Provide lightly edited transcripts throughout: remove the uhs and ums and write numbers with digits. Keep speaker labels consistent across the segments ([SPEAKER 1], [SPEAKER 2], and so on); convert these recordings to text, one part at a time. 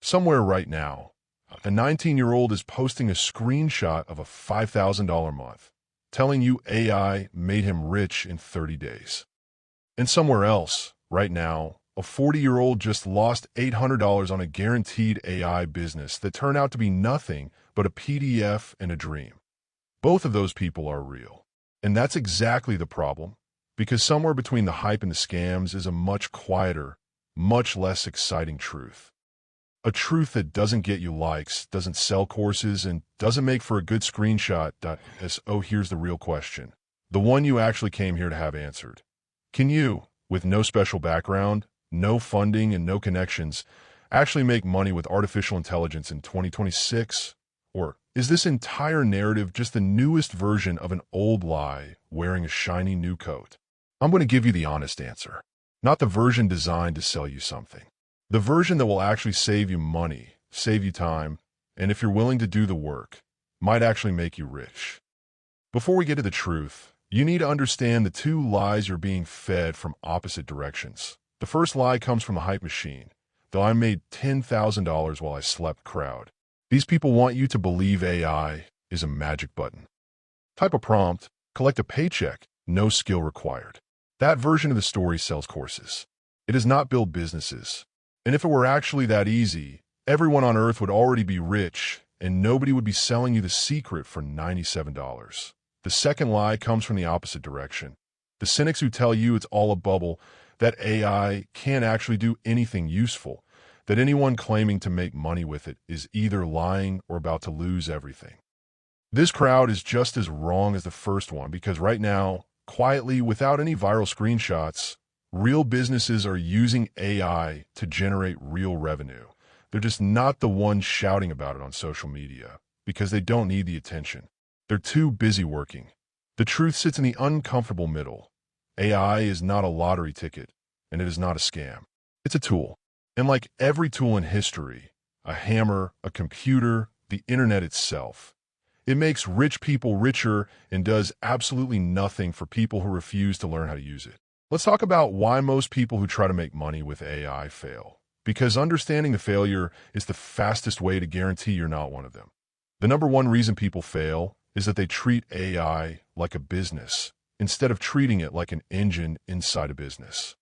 [SPEAKER 1] Somewhere right now, a 19-year-old is posting a screenshot of a $5,000 month, telling you AI made him rich in 30 days. And somewhere else, right now, a 40-year-old just lost $800 on a guaranteed AI business that turned out to be nothing but a PDF and a dream. Both of those people are real. And that's exactly the problem, because somewhere between the hype and the scams is a much quieter, much less exciting truth. A truth that doesn't get you likes, doesn't sell courses, and doesn't make for a good screenshot. Oh, here's the real question. The one you actually came here to have answered. Can you, with no special background, no funding, and no connections, actually make money with artificial intelligence in 2026? Or is this entire narrative just the newest version of an old lie wearing a shiny new coat? I'm going to give you the honest answer. Not the version designed to sell you something. The version that will actually save you money, save you time, and if you're willing to do the work, might actually make you rich. Before we get to the truth, you need to understand the two lies you're being fed from opposite directions. The first lie comes from the hype machine, though I made $10,000 while I slept crowd. These people want you to believe AI is a magic button. Type a prompt, collect a paycheck, no skill required. That version of the story sells courses. It does not build businesses. And if it were actually that easy, everyone on earth would already be rich, and nobody would be selling you the secret for $97. The second lie comes from the opposite direction. The cynics who tell you it's all a bubble, that AI can't actually do anything useful, that anyone claiming to make money with it is either lying or about to lose everything. This crowd is just as wrong as the first one because right now, quietly, without any viral screenshots, real businesses are using AI to generate real revenue. They're just not the ones shouting about it on social media because they don't need the attention. They're too busy working. The truth sits in the uncomfortable middle. AI is not a lottery ticket, and it is not a scam. It's a tool. And like every tool in history, a hammer, a computer, the internet itself, it makes rich people richer and does absolutely nothing for people who refuse to learn how to use it. Let's talk about why most people who try to make money with AI fail. Because understanding the failure is the fastest way to guarantee you're not one of them. The number one reason people fail is that they treat AI like a business instead of treating it like an engine inside a business.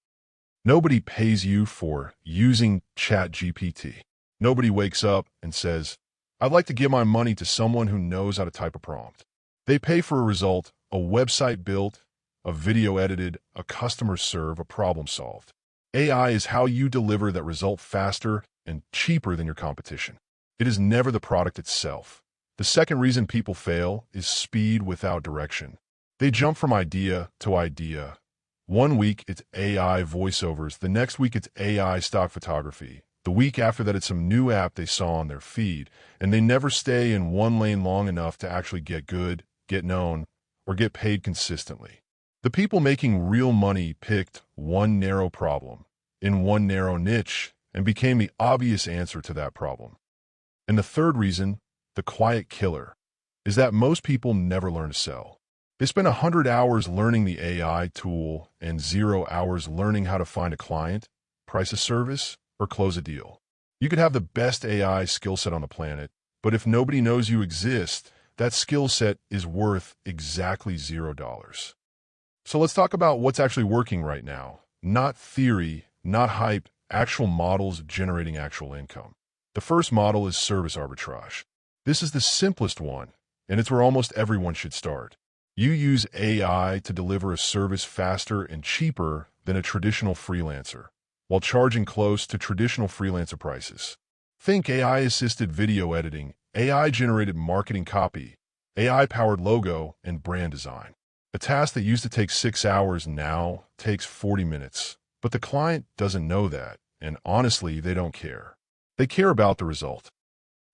[SPEAKER 1] Nobody pays you for using ChatGPT. Nobody wakes up and says, I'd like to give my money to someone who knows how to type a prompt. They pay for a result, a website built, a video edited, a customer served, a problem solved. AI is how you deliver that result faster and cheaper than your competition. It is never the product itself. The second reason people fail is speed without direction. They jump from idea to idea. One week, it's AI voiceovers. The next week, it's AI stock photography. The week after that, it's some new app they saw on their feed. And they never stay in one lane long enough to actually get good, get known, or get paid consistently. The people making real money picked one narrow problem in one narrow niche and became the obvious answer to that problem. And the third reason, the quiet killer, is that most people never learn to sell. They spend 100 hours learning the AI tool and 0 hours learning how to find a client, price a service, or close a deal. You could have the best AI skill set on the planet, but if nobody knows you exist, that skill set is worth exactly $0. So let's talk about what's actually working right now. Not theory, not hype, actual models generating actual income. The first model is service arbitrage. This is the simplest one, and it's where almost everyone should start. You use AI to deliver a service faster and cheaper than a traditional freelancer, while charging close to traditional freelancer prices. Think AI-assisted video editing, AI-generated marketing copy, AI-powered logo, and brand design. A task that used to take 6 hours now takes 40 minutes. But the client doesn't know that, and honestly, they don't care. They care about the result.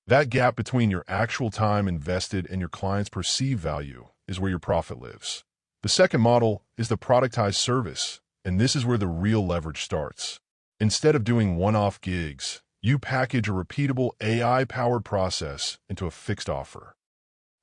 [SPEAKER 1] That gap between your actual time invested and your client's perceived value is where your profit lives. The second model is the productized service, and this is where the real leverage starts. Instead of doing one-off gigs, you package a repeatable AI-powered process into a fixed offer.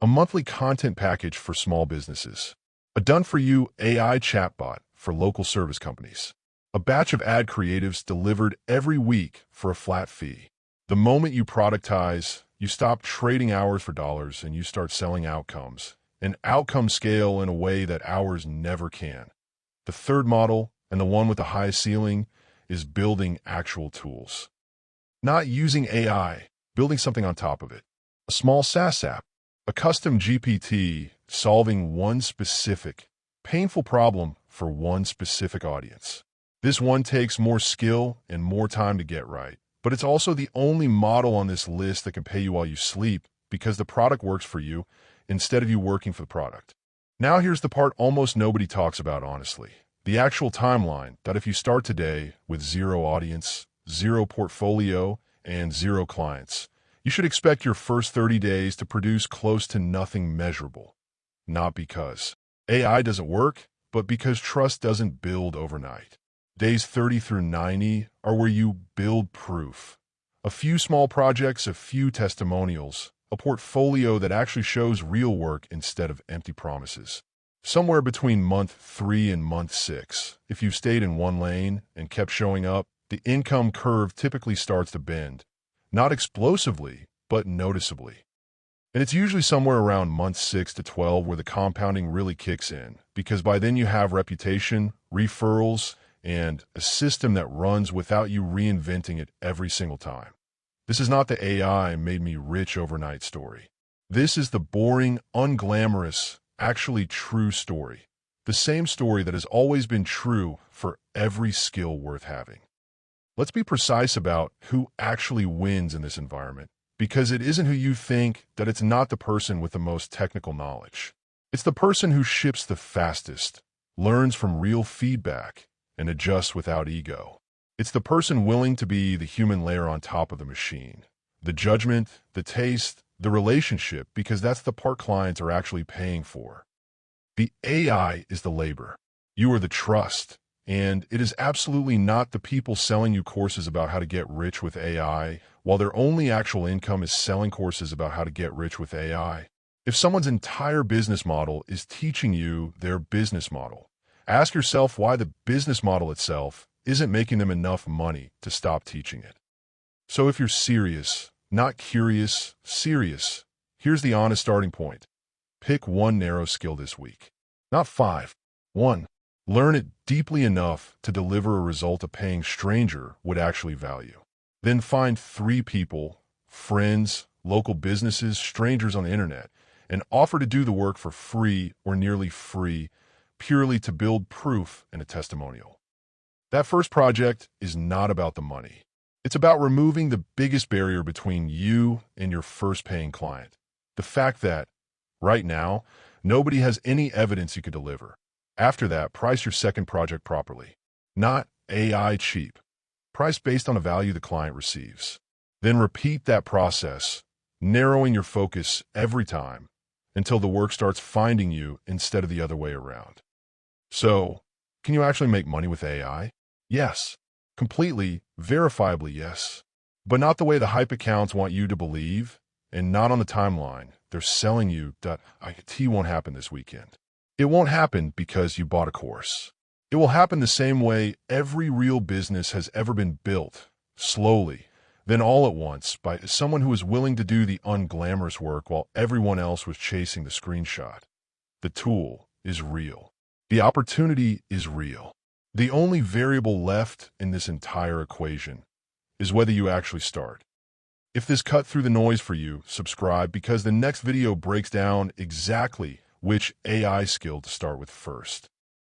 [SPEAKER 1] A monthly content package for small businesses. A done-for-you AI chatbot for local service companies. A batch of ad creatives delivered every week for a flat fee. The moment you productize, you stop trading hours for dollars and you start selling outcomes. And outcomes scale in a way that hours never can. The third model, and the one with the highest ceiling, is building actual tools. Not using AI, building something on top of it. A small SaaS app, a custom GPT solving one specific, painful problem for one specific audience. This one takes more skill and more time to get right, but it's also the only model on this list that can pay you while you sleep because the product works for you instead of you working for the product. Now here's the part almost nobody talks about, honestly. The actual timeline that if you start today with 0 audience, 0 portfolio, and 0 clients, you should expect your first 30 days to produce close to nothing measurable. Not because AI doesn't work, but because trust doesn't build overnight. Days 30 through 90 are where you build proof. A few small projects, a few testimonials, a portfolio that actually shows real work instead of empty promises. Somewhere between month 3 and month 6, if you've stayed in one lane and kept showing up, the income curve typically starts to bend. Not explosively, but noticeably. And it's usually somewhere around month 6 to 12 where the compounding really kicks in, because by then you have reputation, referrals, and a system that runs without you reinventing it every single time. This is not the AI made me rich overnight story. This is the boring, unglamorous, actually true story. The same story that has always been true for every skill worth having. Let's be precise about who actually wins in this environment, because it isn't who you think. That it's not the person with the most technical knowledge. It's the person who ships the fastest, learns from real feedback, and adjusts without ego. It's the person willing to be the human layer on top of the machine. The judgment, the taste, the relationship, because that's the part clients are actually paying for. The AI is the labor. You are the trust. And it is absolutely not the people selling you courses about how to get rich with AI, while their only actual income is selling courses about how to get rich with AI. If someone's entire business model is teaching you their business model, ask yourself why the business model itself isn't making them enough money to stop teaching it. So if you're serious, not curious, serious, here's the honest starting point. Pick one narrow skill this week. Not 5. 1. Learn it deeply enough to deliver a result a paying stranger would actually value. Then find 3 people, friends, local businesses, strangers on the internet, and offer to do the work for free or nearly free, purely to build proof and a testimonial. That first project is not about the money. It's about removing the biggest barrier between you and your first paying client. The fact that, right now, nobody has any evidence you could deliver. After that, price your second project properly. Not AI cheap. Price based on a value the client receives. Then repeat that process, narrowing your focus every time until the work starts finding you instead of the other way around. So, can you actually make money with AI? Yes. Completely, verifiably yes. But not the way the hype accounts want you to believe, and not on the timeline. They're selling you that IT won't happen this weekend. It won't happen because you bought a course. It will happen the same way every real business has ever been built, slowly, then all at once, by someone who is willing to do the unglamorous work while everyone else was chasing the screenshot. The tool is real. The opportunity is real. The only variable left in this entire equation is whether you actually start. If this cut through the noise for you, subscribe, because the next video breaks down exactly which AI skill to start with first.